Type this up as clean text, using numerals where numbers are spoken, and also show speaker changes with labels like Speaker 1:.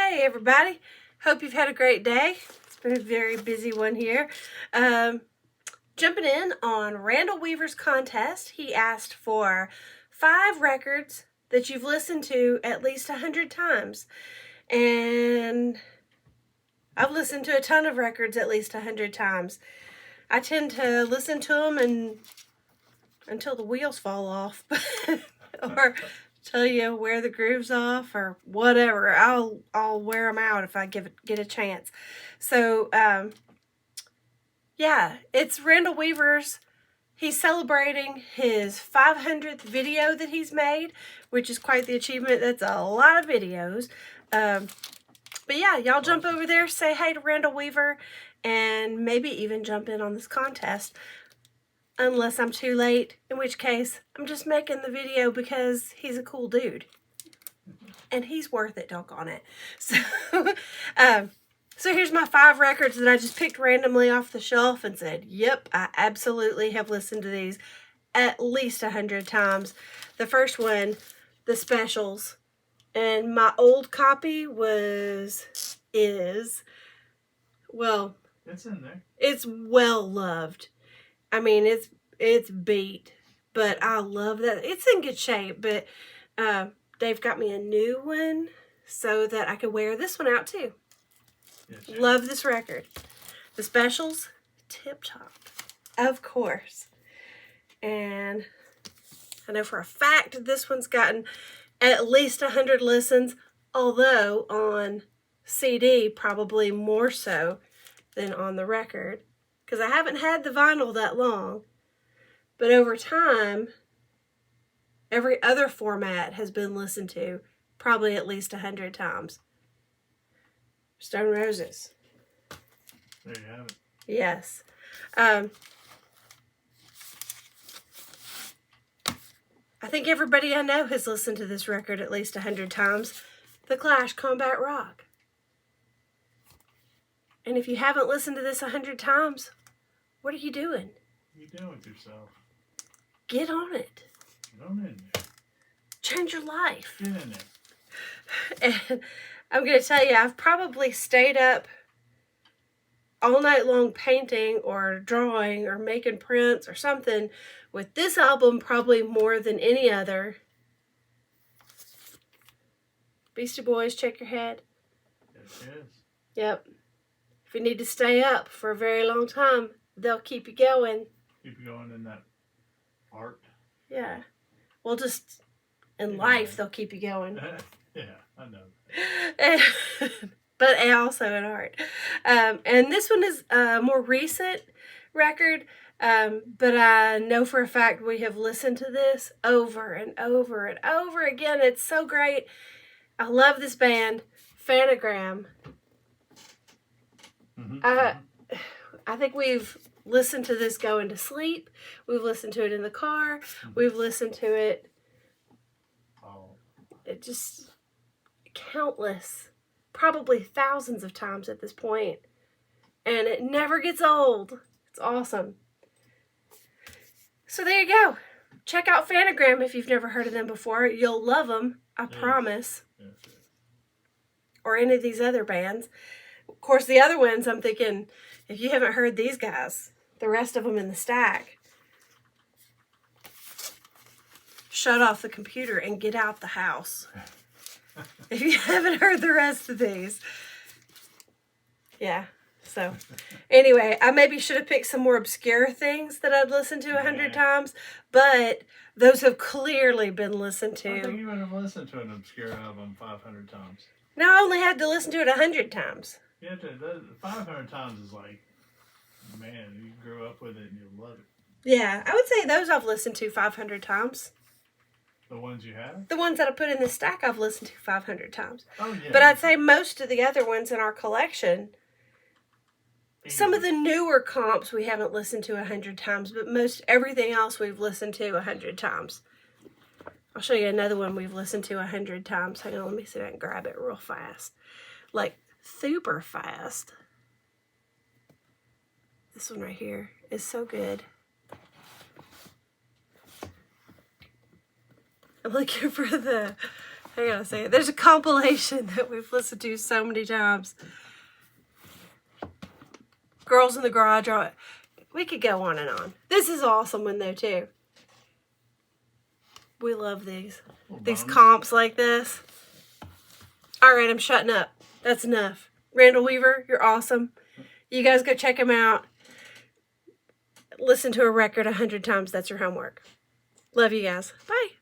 Speaker 1: Hey everybody, hope you've had a great day. It's been a very busy one here. Jumping in on Randall Weaver's contest, he asked for 5 records that you've listened to at least 100 times. And I've listened to a ton of records at least 100 times. I tend to listen to them until the wheels fall off. Or tell you wear the grooves off or whatever. I'll wear them out if I get a chance. So yeah, it's Randall Weaver's. He's celebrating his 500th video that he's made, which is quite the achievement. That's a lot of videos. But yeah, y'all jump over there, say hey to Randall Weaver, and maybe even jump in on this contest. Unless I'm too late, in which case I'm just making the video because he's a cool dude. And he's worth it, doggone it. So here's my 5 records that I just picked randomly off the shelf and said, yep, I absolutely have listened to these at least 100 times. The first one, The Specials. And my old copy is, well,
Speaker 2: it's in there.
Speaker 1: It's well loved. I mean, it's beat, but I love that. It's in good shape, but Dave got me a new one so that I could wear this one out too. Yes, love this record. The Specials, Tip Top, of course. And I know for a fact this one's gotten at least 100 listens, although on CD probably more so than on the record. Because I haven't had the vinyl that long. But over time, every other format has been listened to probably at least 100 times. Stone Roses.
Speaker 2: There you have it.
Speaker 1: Yes. I think everybody I know has listened to this record at least 100 times. The Clash, Combat Rock. And if you haven't listened to this 100 times, what are you doing?
Speaker 2: What are you doing with yourself?
Speaker 1: Get on it.
Speaker 2: Get on in there.
Speaker 1: Change your life.
Speaker 2: Get in there.
Speaker 1: And I'm going to tell you, I've probably stayed up all night long painting or drawing or making prints or something with this album probably more than any other. Beasty Boys, Check Your Head.
Speaker 2: Yes, it is.
Speaker 1: Yep. If you need to stay up for a very long time, they'll keep you going.
Speaker 2: Keep you going in that art.
Speaker 1: Yeah. Well, just in life, they'll keep you going.
Speaker 2: Yeah, I know.
Speaker 1: But also in art. And this one is a more recent record, but I know for a fact we have listened to this over and over and over again. It's so great. I love this band, Fanagram. I think we've listened to this going to sleep. We've listened to it in the car. We've listened to it just countless, probably thousands of times at this point. And it never gets old. It's awesome. So there you go. Check out Fanagram if you've never heard of them before. You'll love them, I promise.
Speaker 2: Yes.
Speaker 1: Or any of these other bands. Of course, the other ones, I'm thinking, if you haven't heard these guys, the rest of them in the stack, shut off the computer and get out the house. If you haven't heard the rest of these. Yeah, so anyway, I maybe should have picked some more obscure things that I'd listened to 100 times, but those have clearly been listened to.
Speaker 2: I think you would have listened to an obscure album 500 times.
Speaker 1: No, I only had to listen to it 100 times.
Speaker 2: Yeah, 500 times is like, man, you grew up with it and you love it.
Speaker 1: Yeah, I would say those I've listened to 500 times.
Speaker 2: The ones you have?
Speaker 1: The ones that I put in the stack I've listened to 500 times.
Speaker 2: Oh, yeah.
Speaker 1: But I'd say most of the other ones in our collection, some of the newer comps we haven't listened to 100 times, but most everything else we've listened to 100 times. I'll show you another one we've listened to 100 times. Hang on, let me see if I can grab it real fast. Like, super fast. This one right here is so good. I'm looking for the I gotta say it. There's a compilation that we've listened to so many times. Girls in the Garage. We could go on and on. This is an awesome one though too. We love these. These comps like this. Alright, I'm shutting up. That's enough. Randall Weaver, you're awesome. You guys go check him out. Listen to a record 100 times. That's your homework. Love you guys. Bye.